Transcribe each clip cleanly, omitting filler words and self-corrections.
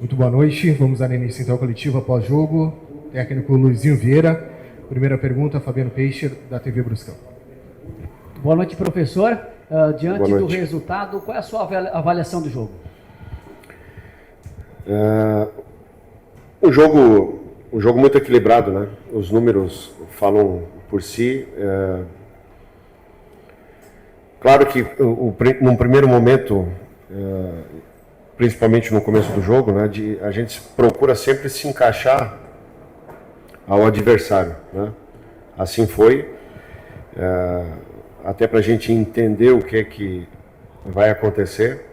Muito boa noite. Vamos dar início então à coletiva pós-jogo. Técnico Luizinho Vieira. Primeira pergunta, Fabiano Peixe, da TV Bruscão. Boa noite, professor. Diante Boa noite. do resultado, qual é a sua avaliação do jogo? Um jogo muito equilibrado, né? Os números falam por si. Claro que num primeiro momento, principalmente no começo do jogo, né, a gente procura sempre se encaixar ao adversário, né? Assim foi, até para a gente entender o que é que vai acontecer.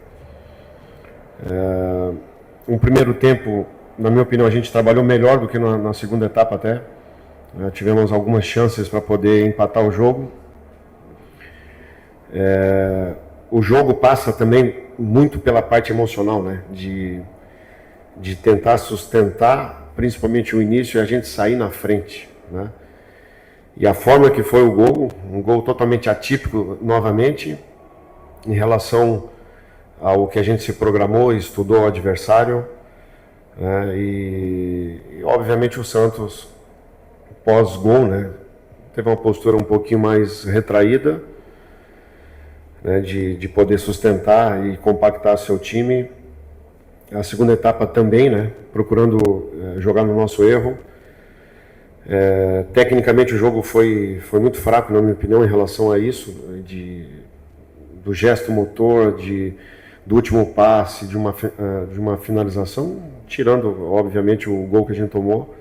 Um primeiro tempo, na minha opinião, a gente trabalhou melhor do que na segunda etapa até. Tivemos algumas chances para poder empatar o jogo. O jogo passa também muito pela parte emocional, né? De tentar sustentar, principalmente o início, e a gente sair na frente, né? E a forma que foi o gol, um gol totalmente atípico novamente, em relação ao que a gente se programou e estudou o adversário, né? E obviamente o Santos, pós-gol, né, teve uma postura um pouquinho mais retraída, né, de poder sustentar e compactar seu time. A segunda etapa também, né, procurando jogar no nosso erro. Tecnicamente o jogo foi muito fraco, na minha opinião, em relação a isso, do gesto motor, do último passe, de uma finalização, tirando, obviamente, o gol que a gente tomou.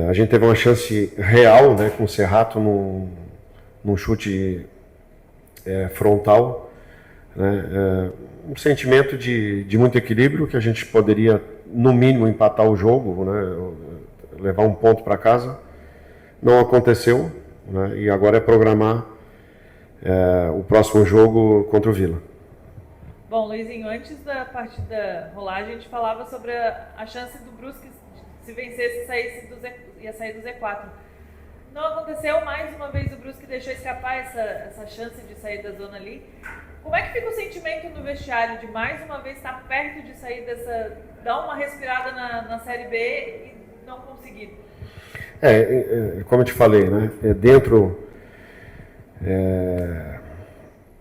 A gente teve uma chance real, né, com o Serrato num chute frontal, né, um sentimento de muito equilíbrio, que a gente poderia, no mínimo, empatar o jogo, né, levar um ponto para casa. Não aconteceu, né, e agora é programar o próximo jogo contra o Vila. Bom, Luizinho, antes da partida rolar, a gente falava sobre a chance do Brusque, se vencesse, ia sair do Z4. Não aconteceu, mais uma vez o Brusque deixou escapar essa chance de sair da zona ali. Como é que fica o sentimento no vestiário de mais uma vez estar perto de sair dar uma respirada na Série B e não conseguir? Como eu te falei, né, dentro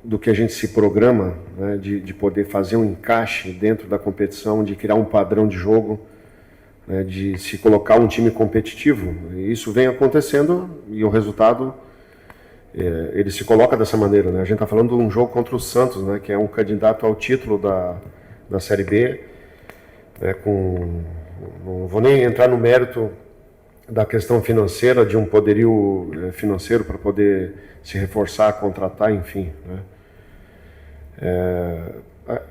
do que a gente se programa, né, de poder fazer um encaixe dentro da competição, de criar um padrão de jogo, né, de se colocar um time competitivo. E isso vem acontecendo e o resultado ele se coloca dessa maneira, né? A gente está falando de um jogo contra o Santos, né, que é um candidato ao título da Série B, né, não vou nem entrar no mérito da questão financeira, de um poderio financeiro para poder se reforçar, contratar, enfim, né?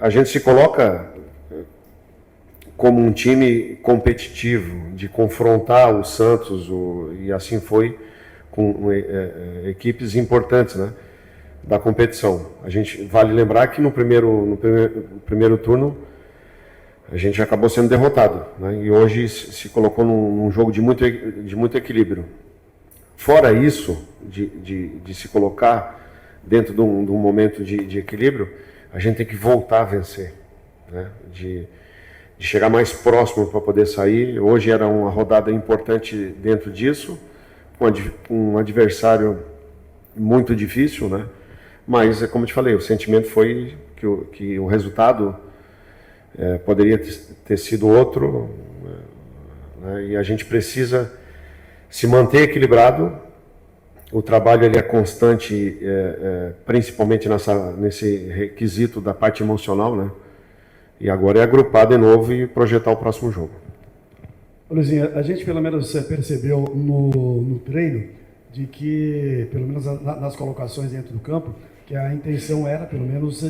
A gente se coloca como um time competitivo, de confrontar o Santos, e assim foi com equipes importantes, né, da competição. A gente vale lembrar que no primeiro turno a gente acabou sendo derrotado, né, e hoje se colocou num jogo de muito equilíbrio. Fora isso, de se colocar dentro de um momento de equilíbrio, a gente tem que voltar a vencer, né, de chegar mais próximo para poder sair. Hoje era uma rodada importante dentro disso, com um adversário muito difícil, né? Mas, como eu te falei, o sentimento foi que o resultado poderia ter sido outro, né? E a gente precisa se manter equilibrado. O trabalho ele é constante, principalmente nesse requisito da parte emocional, né? E agora é agrupar de novo e projetar o próximo jogo. Luizinho, a gente pelo menos percebeu no treino de que, pelo menos nas colocações dentro do campo, que a intenção era, pelo menos,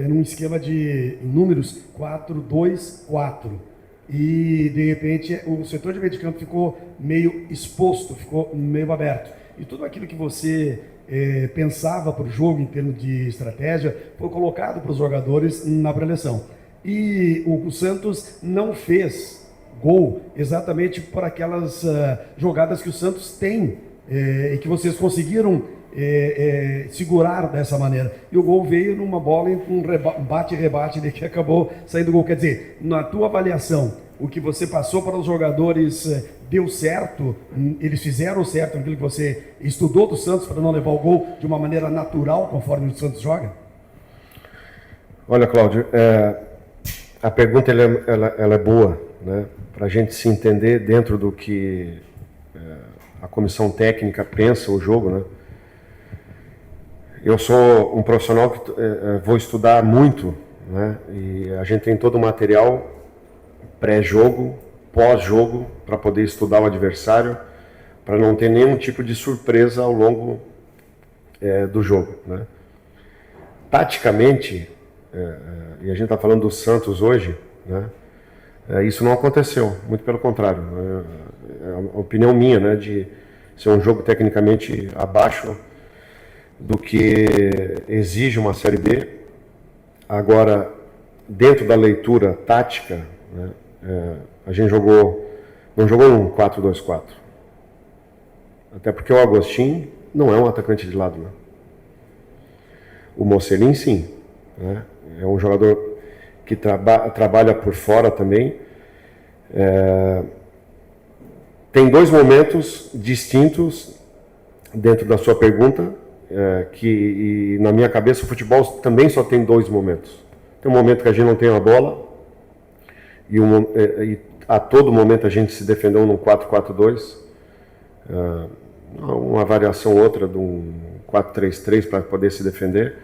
num esquema de números 4-2-4. E, de repente, o setor de meio de campo ficou meio exposto, ficou meio aberto. E tudo aquilo que você pensava para o jogo em termos de estratégia foi colocado para os jogadores na preleção. E o Santos não fez gol exatamente por aquelas jogadas que o Santos tem e que vocês conseguiram segurar dessa maneira. E o gol veio numa bola em um bate e rebate que acabou saindo do gol. Quer dizer, na tua avaliação, o que você passou para os jogadores deu certo? Eles fizeram certo naquilo que você estudou do Santos para não levar o gol de uma maneira natural, conforme o Santos joga? Olha, Cláudio, a pergunta ela é boa, né? Para a gente se entender dentro do que a comissão técnica pensa o jogo, né? Eu sou um profissional que vou estudar muito, né? E a gente tem todo o material pré-jogo, pós-jogo, para poder estudar o adversário, para não ter nenhum tipo de surpresa ao longo do jogo, né? Taticamente, e a gente está falando do Santos hoje, né? Isso não aconteceu, muito pelo contrário. É a opinião minha, né, de ser um jogo tecnicamente abaixo do que exige uma Série B. Agora, dentro da leitura tática, né, a gente não jogou um 4-2-4. Até porque o Agostinho não é um atacante de lado, né? O Mocelin, sim, né? É um jogador que trabalha por fora também. Tem dois momentos distintos dentro da sua pergunta, que na minha cabeça o futebol também só tem dois momentos. Tem um momento que a gente não tem a bola e a todo momento a gente se defendeu num 4-4-2, uma variação outra de um 4-3-3 para poder se defender,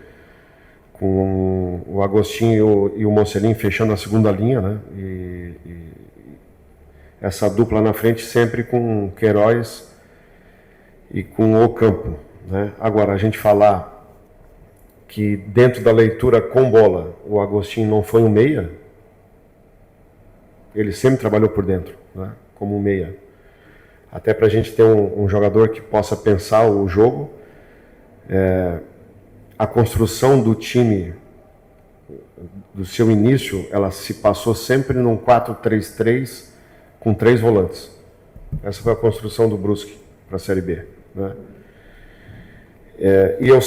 com o Agostinho e o Mocelin fechando a segunda linha, né? E essa dupla na frente sempre com o Queiroz e com o Campo, né? Agora, a gente falar que dentro da leitura com bola o Agostinho não foi um meia, ele sempre trabalhou por dentro, né? Como um meia. Até para a gente ter um jogador que possa pensar o jogo. A construção do time, do seu início, ela se passou sempre num 4-3-3 com 3 volantes. Essa foi a construção do Brusque para a Série B, né? E eu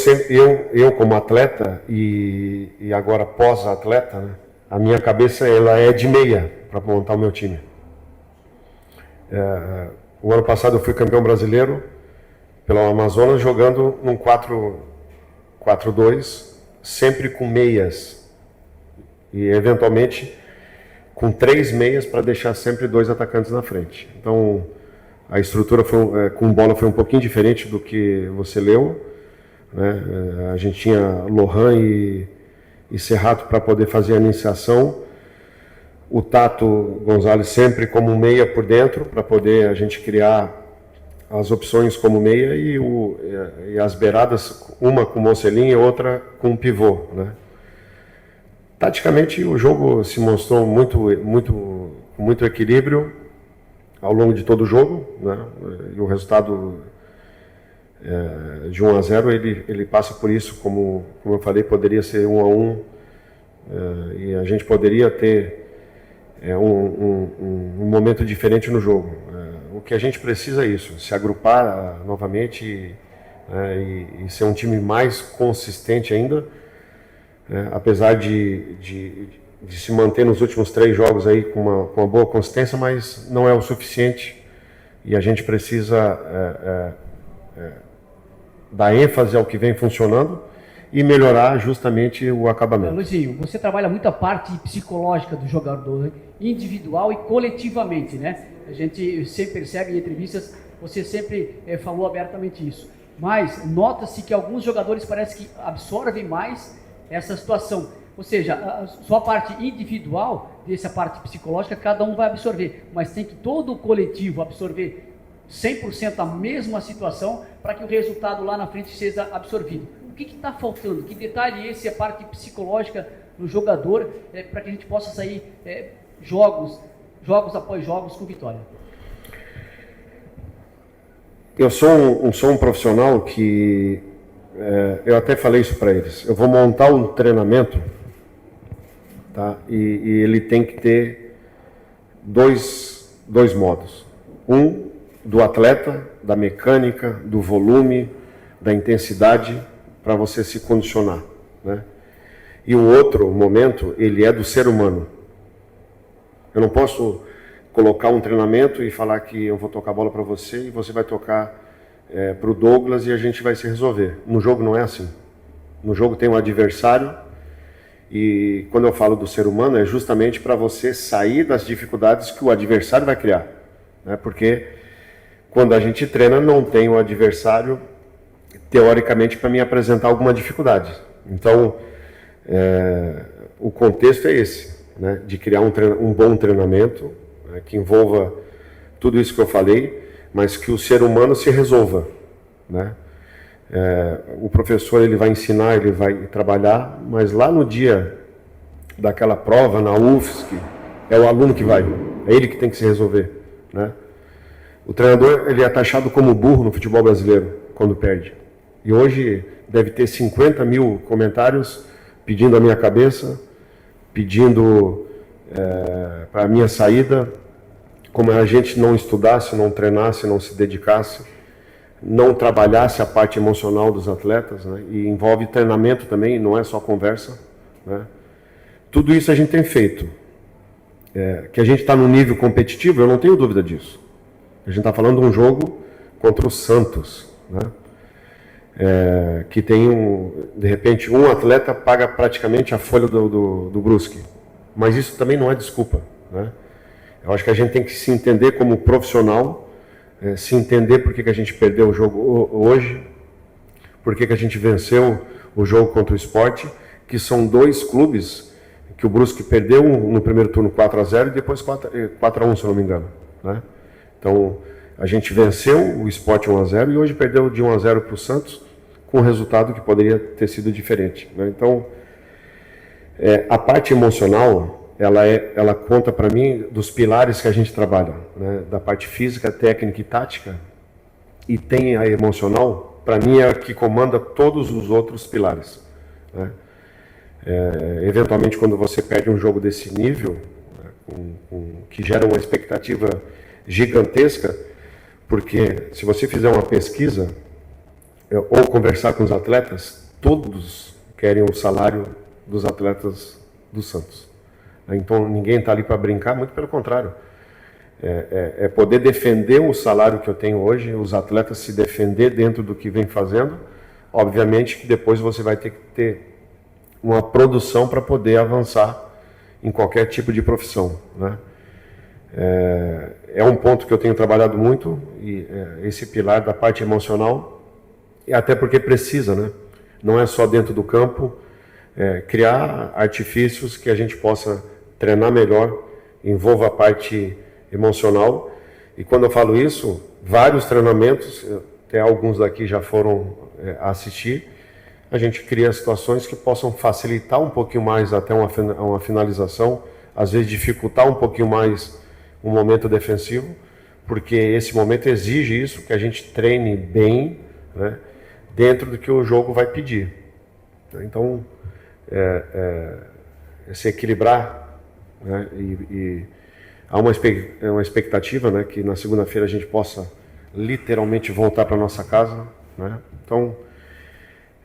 como atleta e agora pós-atleta, né, a minha cabeça ela é de meia para montar o meu time. O ano passado eu fui campeão brasileiro pela Amazonas jogando num 4-4-2, sempre com meias e eventualmente com 3 meias para deixar sempre 2 atacantes na frente. Então a estrutura com bola foi um pouquinho diferente do que você leu, né? A gente tinha Lohan e Serrato para poder fazer a iniciação, o Tato Gonzalez sempre como meia por dentro para poder a gente criar as opções como meia e as beiradas, uma com o Mocelin e outra com o pivô, né? Taticamente o jogo se mostrou com muito equilíbrio ao longo de todo o jogo, né? E o resultado de 1-0 ele passa por isso, como eu falei, poderia ser 1-1, e a gente poderia ter um momento diferente no jogo. O que a gente precisa é isso, se agrupar novamente e ser um time mais consistente ainda, apesar de se manter nos últimos 3 jogos aí com uma boa consistência, mas não é o suficiente e a gente precisa dar ênfase ao que vem funcionando e melhorar justamente o acabamento. Luizinho, você trabalha muito a parte psicológica do jogador, individual e coletivamente, né? A gente sempre percebe em entrevistas, você sempre falou abertamente isso. Mas nota-se que alguns jogadores parece que absorvem mais essa situação. Ou seja, a sua parte individual, dessa parte psicológica, cada um vai absorver. Mas tem que todo o coletivo absorver 100% a mesma situação para que o resultado lá na frente seja absorvido. O que está faltando? Que detalhe esse, a parte psicológica do jogador, para que a gente possa sair jogos após jogos com vitória? Eu sou um profissional que, eu até falei isso para eles, eu vou montar um treinamento, tá? E ele tem que ter dois modos. Um, do atleta, da mecânica, do volume, da intensidade para você se condicionar, né? E o outro momento, ele é do ser humano. Eu não posso colocar um treinamento e falar que eu vou tocar a bola para você e você vai tocar para o Douglas e a gente vai se resolver. No jogo não é assim. No jogo tem um adversário e quando eu falo do ser humano é justamente para você sair das dificuldades que o adversário vai criar, né? Porque quando a gente treina não tem o adversário teoricamente para me apresentar alguma dificuldade. Então o contexto é esse, né? De criar um bom treinamento, né? Que envolva tudo isso que eu falei, mas que o ser humano se resolva, né? O professor ele vai ensinar, ele vai trabalhar, mas lá no dia daquela prova, na UFSC, é o aluno que vai, é ele que tem que se resolver, né? O treinador ele é taxado como burro no futebol brasileiro quando perde. E hoje deve ter 50 mil comentários pedindo a minha cabeça, pedindo para a minha saída, como a gente não estudasse, não treinasse, não se dedicasse, não trabalhasse a parte emocional dos atletas, né? E envolve treinamento também, não é só conversa, né? Tudo isso a gente tem feito. Que a gente está no nível competitivo, eu não tenho dúvida disso. A gente está falando de um jogo contra o Santos, né? Que tem, de repente, um atleta paga praticamente a folha do Brusque. Mas isso também não é desculpa, né? Eu acho que a gente tem que se entender como profissional, se entender por que a gente perdeu o jogo hoje, por que a gente venceu o jogo contra o Sport, que são dois clubes que o Brusque perdeu no primeiro turno 4-0 e depois 4-1, se eu não me engano, né? Então, a gente venceu o Sport 1-0 e hoje perdeu de 1-0 para o Santos, com um resultado que poderia ter sido diferente, né? Então, a parte emocional, ela conta para mim dos pilares que a gente trabalha, né? Da parte física, técnica e tática, e tem a emocional, para mim é a que comanda todos os outros pilares, né? Eventualmente, quando você perde um jogo desse nível, né, que gera uma expectativa gigantesca, porque se você fizer uma pesquisa ou conversar com os atletas, todos querem o salário dos atletas do Santos. Então ninguém está ali para brincar, muito pelo contrário. É poder defender o salário que eu tenho hoje, os atletas se defender dentro do que vem fazendo. Obviamente que depois você vai ter que ter uma produção para poder avançar em qualquer tipo de profissão, né? É um ponto que eu tenho trabalhado muito, e esse pilar da parte emocional, e até porque precisa, né? Não é só dentro do campo, criar artifícios que a gente possa treinar melhor, envolva a parte emocional. E quando eu falo isso, vários treinamentos, até alguns daqui já foram assistir, a gente cria situações que possam facilitar um pouquinho mais até uma finalização, às vezes dificultar um pouquinho mais um momento defensivo, porque esse momento exige isso, que a gente treine bem, né, dentro do que o jogo vai pedir. Então, se equilibrar, né, e há uma expectativa, né, que na segunda-feira a gente possa literalmente voltar para nossa casa, né? Então,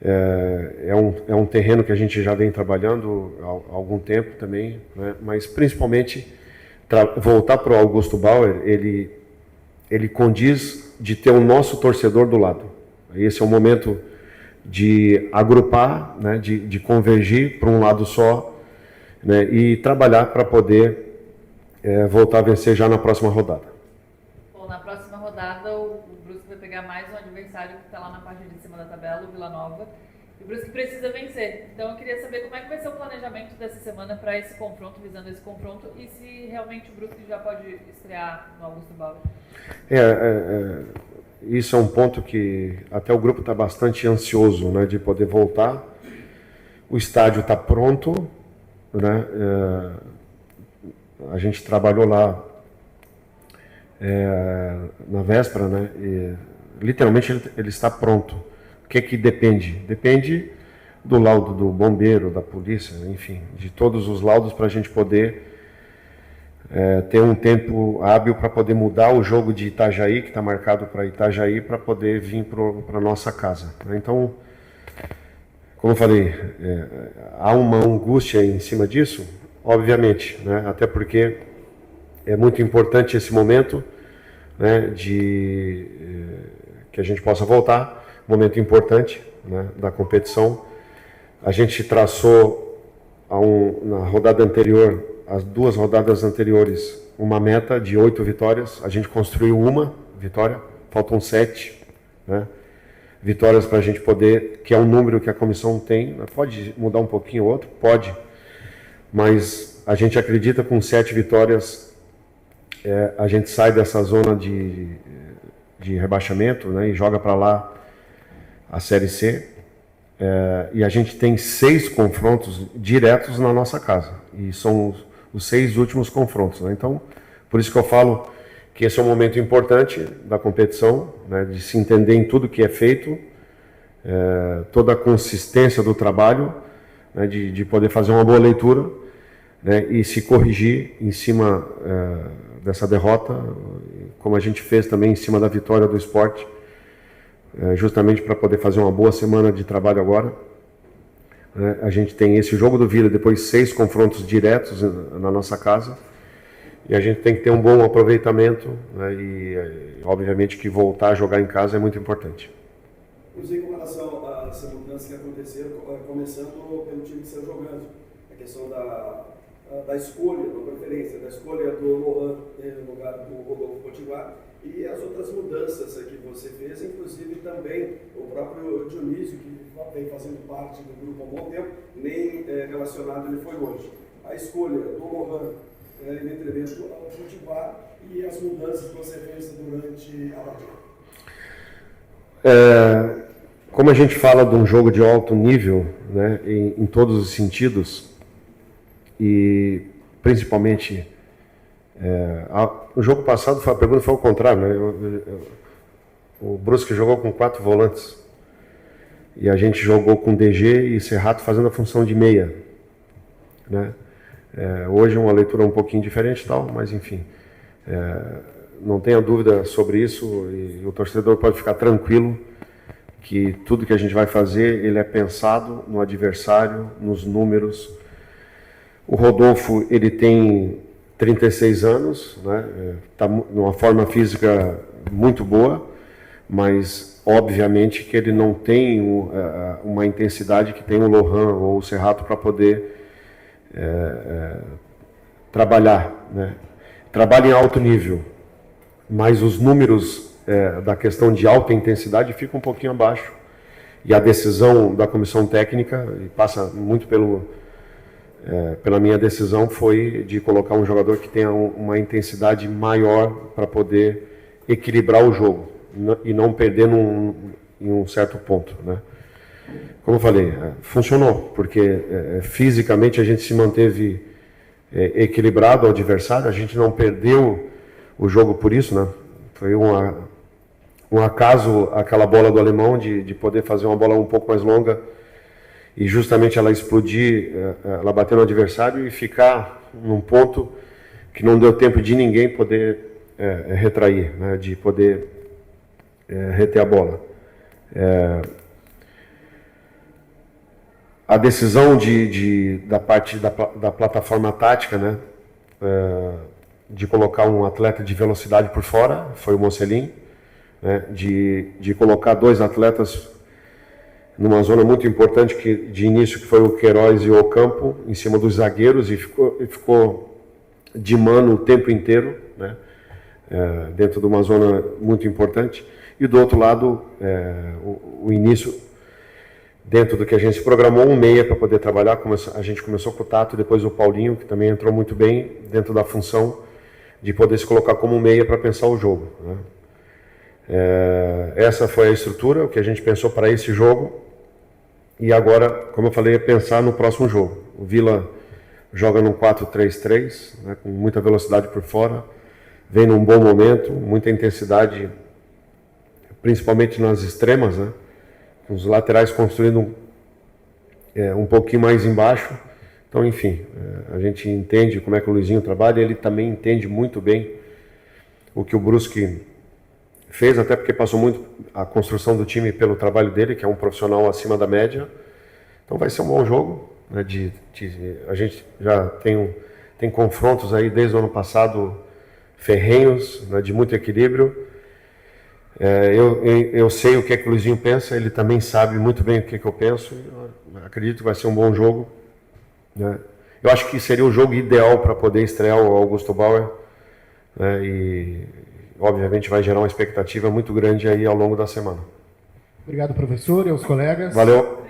é um terreno que a gente já vem trabalhando há algum tempo também, né? Mas principalmente voltar para o Augusto Bauer, ele condiz de ter o nosso torcedor do lado. Esse é o momento de agrupar, né? De convergir para um lado só, né? E trabalhar para poder voltar a vencer já na próxima rodada. Bom, na próxima rodada o Brusque vai pegar mais um adversário que está lá na parte de cima da tabela, o Vila Nova. E o Brusque precisa vencer. Então eu queria saber como é que vai ser o planejamento dessa semana para esse confronto, visando esse confronto, e se realmente o Brusque já pode estrear no Augusto Bauer. Isso é um ponto que até o grupo está bastante ansioso, né, de poder voltar. O estádio está pronto, né? A gente trabalhou lá na véspera, né? E, literalmente ele está pronto. O que depende? Depende do laudo do bombeiro, da polícia, enfim, de todos os laudos para a gente poder ter um tempo hábil para poder mudar o jogo de Itajaí, que está marcado para Itajaí, para poder vir para a nossa casa. Então, como eu falei, há uma angústia em cima disso, obviamente, né? Até porque é muito importante esse momento, né, que a gente possa voltar, momento importante, né, da competição. A gente traçou na rodada anterior, as 2 rodadas anteriores, uma meta de 8 vitórias. A gente construiu uma vitória, faltam 7, né, vitórias para a gente poder, que é um número que a comissão tem. Pode mudar um pouquinho ou outro? Pode, mas a gente acredita com 7 vitórias a gente sai dessa zona de rebaixamento, né, e joga para lá a Série C. E a gente tem 6 confrontos diretos na nossa casa, e são os 6 últimos confrontos, né? Então, por isso que eu falo que esse é um momento importante da competição, né, de se entender em tudo que é feito, toda a consistência do trabalho, né, de poder fazer uma boa leitura, né, e se corrigir em cima dessa derrota, como a gente fez também em cima da vitória do Sport, justamente para poder fazer uma boa semana de trabalho agora. A gente tem esse jogo do Vila, depois 6 confrontos diretos na nossa casa, e a gente tem que ter um bom aproveitamento, né, e obviamente que voltar a jogar em casa é muito importante. Inclusive, com relação a essa mudança que aconteceram, começando pelo time que está jogando, a questão da escolha, da preferência, da escolha do Lohan no lugar do Rodolfo Potiguar, e as outras mudanças que você fez, inclusive também o próprio Dionísio, que vem fazendo parte do grupo há um bom tempo, nem relacionado ele foi hoje. A escolha do Lohan em detrimento ao Potiguar e as mudanças que você fez durante a partida. Como a gente fala de um jogo de alto nível, né, em todos os sentidos, e principalmente o jogo passado, a pergunta foi ao contrário, né? O Brusque jogou com 4 volantes e a gente jogou com DG e Serrato fazendo a função de meia, né? Hoje é uma leitura um pouquinho diferente, tal, mas enfim, não tenha dúvida sobre isso, e o torcedor pode ficar tranquilo que tudo que a gente vai fazer, ele é pensado no adversário, nos números. O Rodolfo, ele tem 36 anos, né? Tá numa forma física muito boa, mas obviamente que ele não tem uma intensidade que tem o Lohan ou o Serrato para poder trabalhar, né? Trabalha em alto nível, mas os números da questão de alta intensidade ficam um pouquinho abaixo, e a decisão da comissão técnica, e passa muito pela minha decisão, foi de colocar um jogador que tenha uma intensidade maior para poder equilibrar o jogo e não perder em um certo ponto, né? Como eu falei, funcionou, porque fisicamente a gente se manteve equilibrado ao adversário, a gente não perdeu o jogo por isso, né? Foi um acaso aquela bola do alemão de poder fazer uma bola um pouco mais longa e justamente ela explodir, ela bater no adversário e ficar num ponto que não deu tempo de ninguém poder retrair, né, de poder reter a bola. A decisão da parte da plataforma tática, né, de colocar um atleta de velocidade por fora, foi o Mocelin, né, de colocar 2 atletas numa zona muito importante de início, que foi o Queiroz e o Ocampo, em cima dos zagueiros, e ficou de mano o tempo inteiro, né, dentro de uma zona muito importante. E do outro lado, o início, dentro do que a gente se programou, um meia para poder trabalhar. A gente começou com o Tato, depois o Paulinho, que também entrou muito bem dentro da função de poder se colocar como meia para pensar o jogo, né. Essa foi a estrutura, o que a gente pensou para esse jogo. E agora, como eu falei, é pensar no próximo jogo. O Vila joga num 4-3-3, né, com muita velocidade por fora, vem num bom momento, muita intensidade, principalmente nas extremas, né, com os laterais construindo um pouquinho mais embaixo, Então, enfim, a gente entende como é que o Luizinho trabalha, ele também entende muito bem o que o Brusque fez, até porque passou muito a construção do time pelo trabalho dele, que é um profissional acima da média. Então vai ser um bom jogo, né, a gente já tem confrontos aí desde o ano passado ferrenhos, né, de muito equilíbrio. Eu sei o que é que o Luizinho pensa, ele também sabe muito bem o que é que eu penso. Eu acredito que vai ser um bom jogo, né? Eu acho que seria o jogo ideal para poder estrear o Augusto Bauer, né, e obviamente vai gerar uma expectativa muito grande aí ao longo da semana. Obrigado, professor, e aos colegas. Valeu.